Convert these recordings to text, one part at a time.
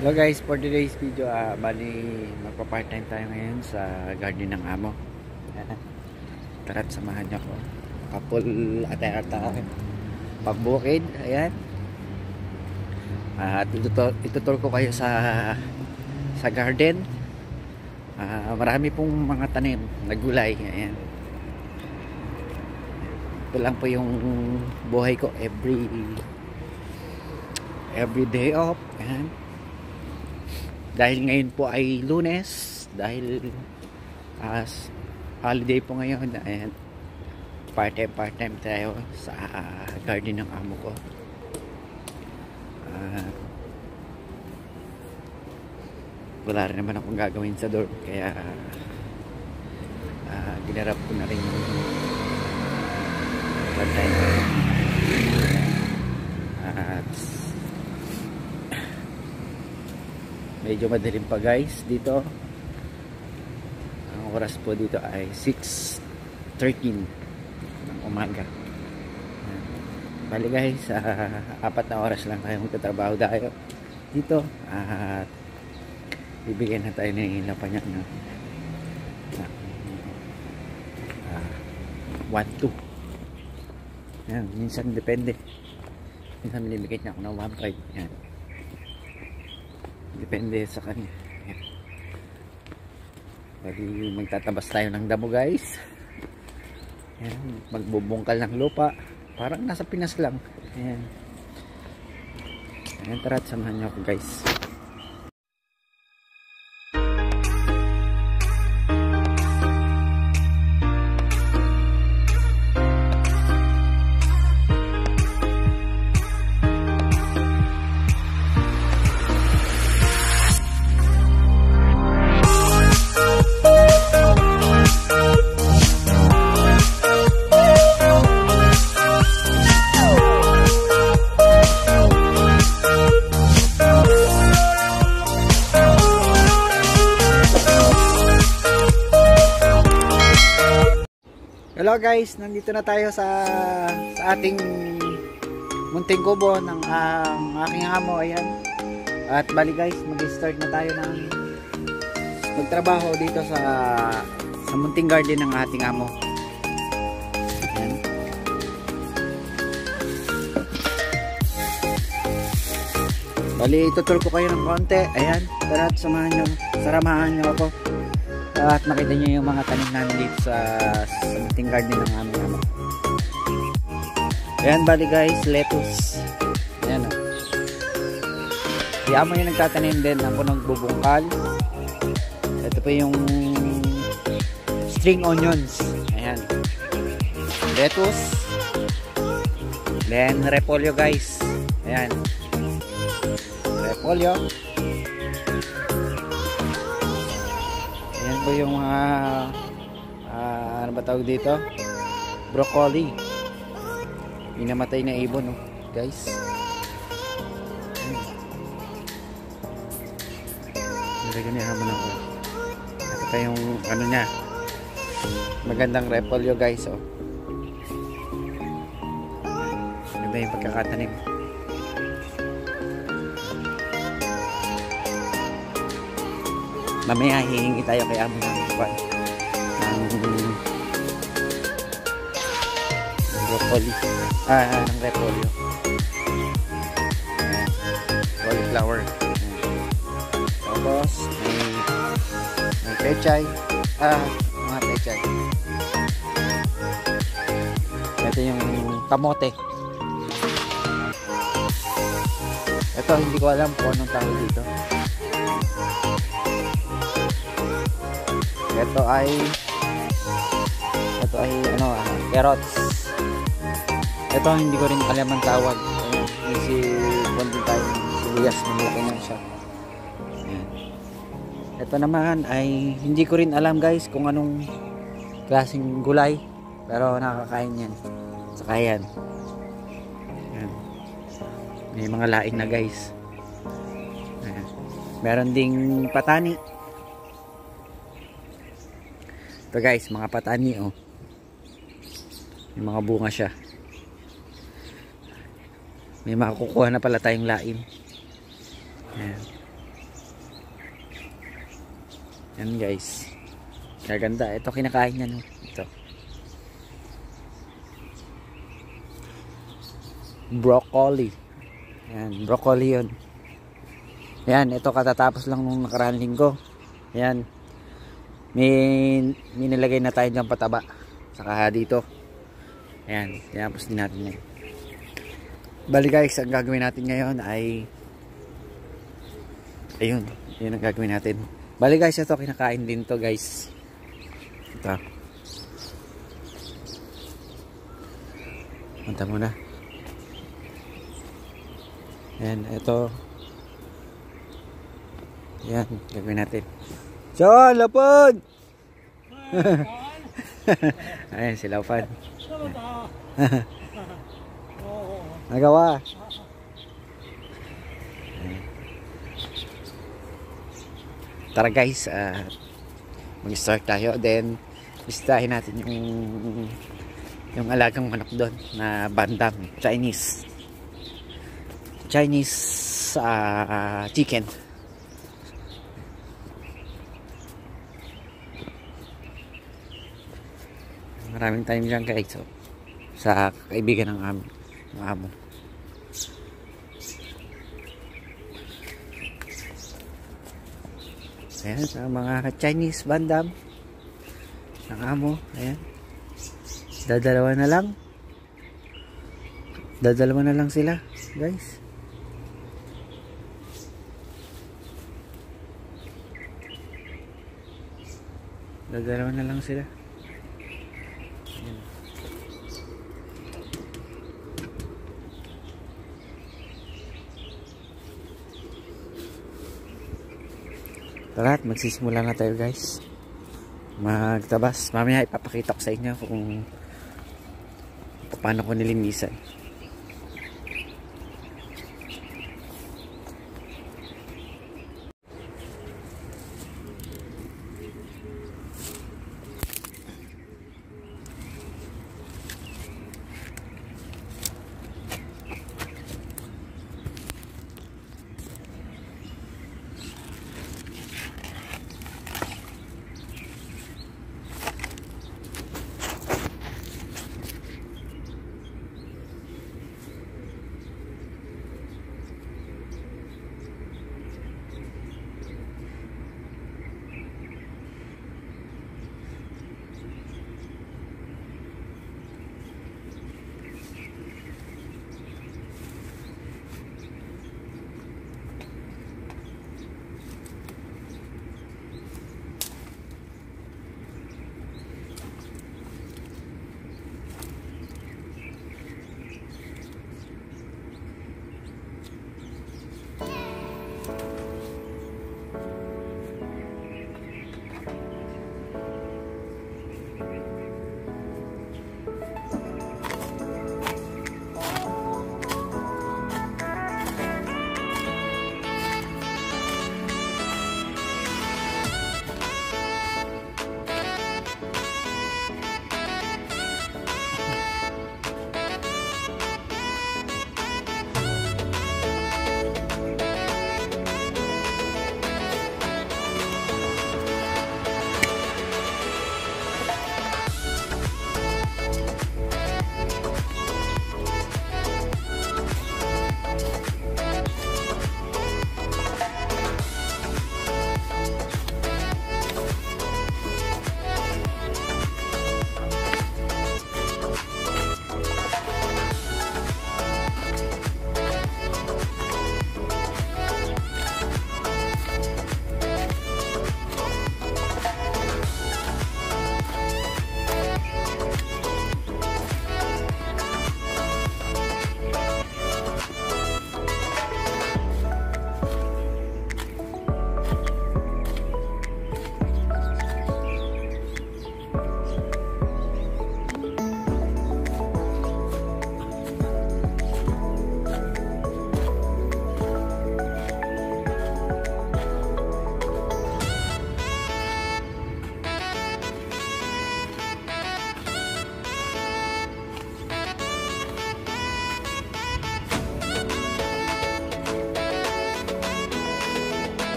Hello guys, for today's video, bali magpa-part time tayo ngayon sa garden ng amo. Tara't samahan niyo ako. Kapul ata pagbukid, ayan. At itutur ko kayo sa garden. Marami pong mga tanim na gulay, ayan. Ito lang po yung buhay ko every day off, ayan. Dahil ngayon po ay Lunes, dahil holiday po ngayon, ayan, part time tayo sa garden ng amo ko. Wala rin naman akong gagawin sa dorm, kaya ginarap ko na rin yung part time. At medyo madilim pa guys dito. Ang oras po dito ay 6:13 ng umaga. Bali guys, 4 na oras lang tayo magtatrabaho dito. At bibigyan na tayo ng ilapan niya 1-2. Yan, minsan depende. Minsan binibigyan niya ako ng 1-5. Yan, depende sa kanya. Bali magtatabas tayo ng damo guys. Ayan, magbubungkal ng lupa, parang nasa Pinas lang. Ayan, ayan, tara, samahan niyo ako guys. Hello guys, nandito na tayo sa ating munting kubo ng aking amo, ayan. At bali guys, mag-start na tayo ng magtrabaho dito sa munting garden ng ating amo. Ayan. Bali itutur ko kayo ng konti, ayan. Tara, saramahan nyo ako. At makita nyo yung mga tanim namin dito sa munting garden ng aming amo. Ayan, bali guys, lettuce. Ayan, o. Si amo yung nagtatanim din, ako nagbubungkal. Ito po yung string onions. Ayan, lettuce. Then repolyo guys. Ayan, repolyo. Ayan po yung ano ba tawag dito? Broccoli. Yung namatay na ibon, oh, guys. Nilagyan niya naman ako. Ito yung ano niya. Magandang repolyo guys, oh. Maganda yung pagkakatanim. Mamaya hihingi tayo kay amo ng broccoli, ng repolyo, cauliflower. Tapos may pechay, mga pechay. Ito yung kamote. Ito hindi ko alam kung anong tawag dito. Ito ay carrots. Ito hindi ko rin alam ang tawag. Ayan, easy din tayo ng sibuyas, malaki na siya. Ayan. Ito naman ay hindi ko rin alam guys kung anong klaseng gulay, pero nakakain yan. Saka yan. Ayan. May mga laing na guys. Ayan. Meron ding patani. Ito guys, mga patani, oh. May mga bunga siya. May makukuha na pala tayong laim. Ayan. Yan guys. Gaganda. Ito kinakain niya, no? Ito. Broccoli. Yan, broccoli yun. Yan, ito katatapos lang nung nakaraang linggo. Yan. May nilagay na tayo dyan pataba. Saka dito. Yan, tinapos din natin yan. Bali guys, ang gagawin natin ngayon ay ayun, yun ang gagawin natin. Bali guys, ito kinakain din to guys. Ito. Punta muna. Yan, ito. Yan, gagawin natin. John, lapad! Ayan, si Lapad. Nagawa. Tara guys, mag-start tayo. Then, bisitahin natin yung alagang manok doon na bandam, Chinese chicken. Maraming time dyan guys, so, sa kaibigan ng amo. Ayan, sa mga Chinese bandam ng amo. Ayan, dadalawa na lang sila guys. Dadalawa na lang sila. Ayan. Tara, magsisimula na tayo guys. Magtabas. Mamaya ipapakita ko sa inyo kung paano ko nilinisan.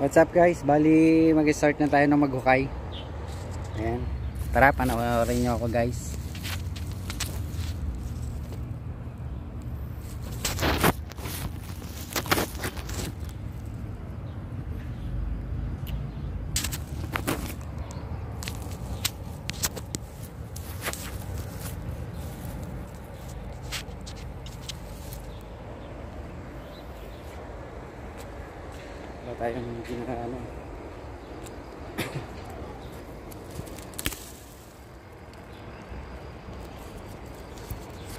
What's up guys? Bali mag-start na tayo ng maghukay. Ayan. Tara, panoorin nyo ako guys. Wala tayong ginagaano.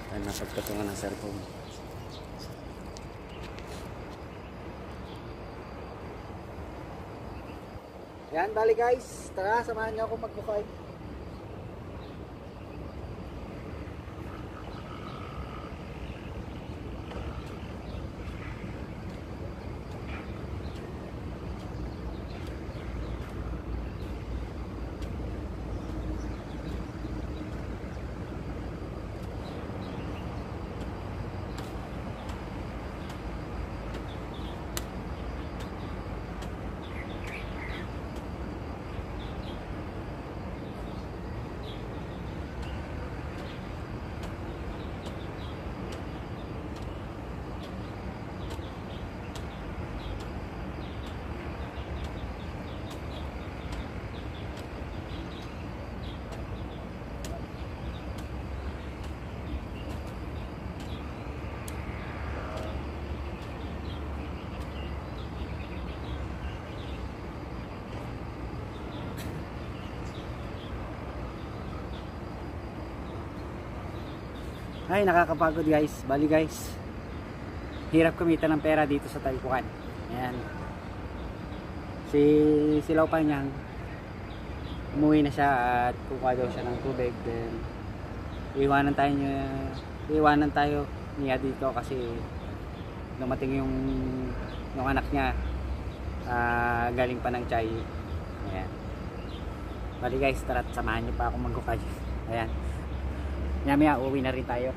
Tayo napagpatungan ng cellphone. Yan, bali guys, tara samahan niyo ako magbukay. Ay, nakakapagod guys. Bali guys, hirap kumita ng pera dito sa Talikuan. Ayan. Si Silaw pa niyang umuwi na siya at kukuha daw siya ng tubig. Then iwanan tayo niya dito kasi dumating yung anak niya, galing pa ng Chay. Ayan. Bali guys, tara samahan niyo pa ako maghukay. Ayan. Maya uwi na rin tayo.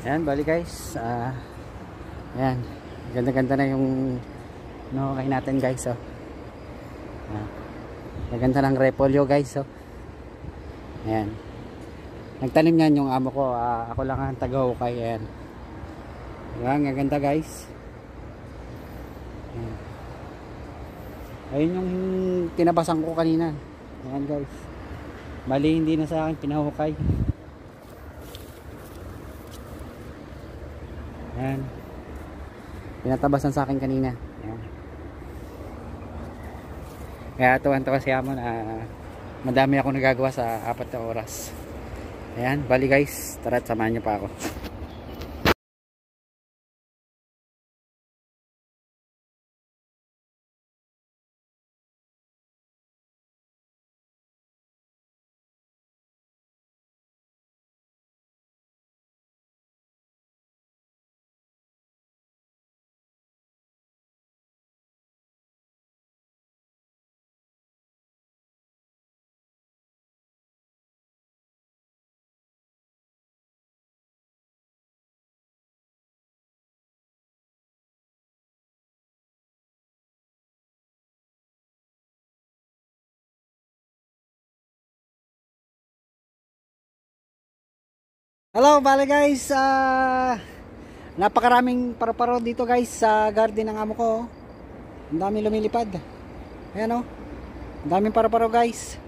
Ayan, bali guys, ayan, ganda-ganda na yung nahukay natin guys. Oh. Maganda ng repolyo guys. Oh. Ayan, nagtanim yan yung amo ko, ako lang ang taga-hukay. Ayan, ayan, gaganda guys. Ayan. Ayun yung tinabasan ko kanina. Ayan guys, bali hindi na sa akin pinahukay. Ayan, pinatabasan sa akin kanina. Ayan. Kaya tuwan-tuwa si amo na madami ako nagagawa sa 4 na oras. Ayan, bali guys, tara samahan niyo pa ako. Hello, bale guys, napakaraming paru-paro dito guys sa garden ng amo ko. Oh. Ang daming lumilipad. Ayan oh. Ang daming paru-paro guys.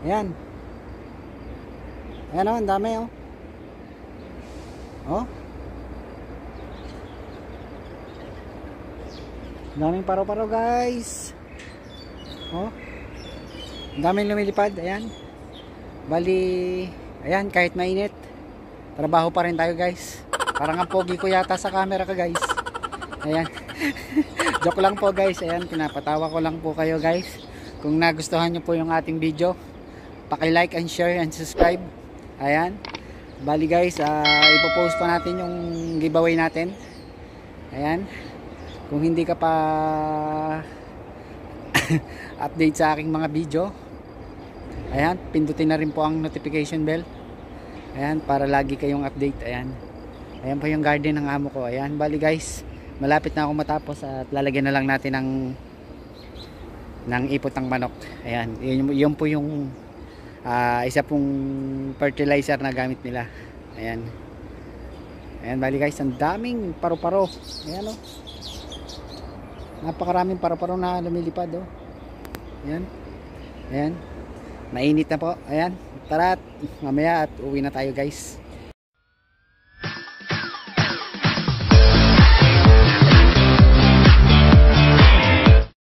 Ayan. Ayan oh, ang dami oh. Oh. Ang daming paru-paro guys. Oh. Ang daming lumilipad, ayan. Bali, ayan, kahit mainit, trabaho pa rin tayo guys. Parang ang pogi ko yata sa camera ka guys. Ayan. Joke lang po guys. Ayan, pinapatawa ko lang po kayo guys. Kung nagustuhan nyo po yung ating video, paki-like and share and subscribe. Ayan. Bali guys, ipopost pa natin yung giveaway natin. Ayan. Kung hindi ka pa update sa aking mga video, ayan, pindutin na rin po ang notification bell. Ayan, para lagi kayong update. Ayan. Ayan po yung garden ng amo ko. Ayan, bali guys, malapit na ako matapos at lalagyan na lang natin ng ipot ng manok. Ayan, yun po yung isa pong fertilizer na gamit nila. Ayan. Ayan, bali guys, ang daming paru-paro. Ayan oh. Napakaraming paru-paro na lumilipad oh. Ayan. Ayan. Mainit na po. Ayan. Tara, mamaya at uwi na tayo guys.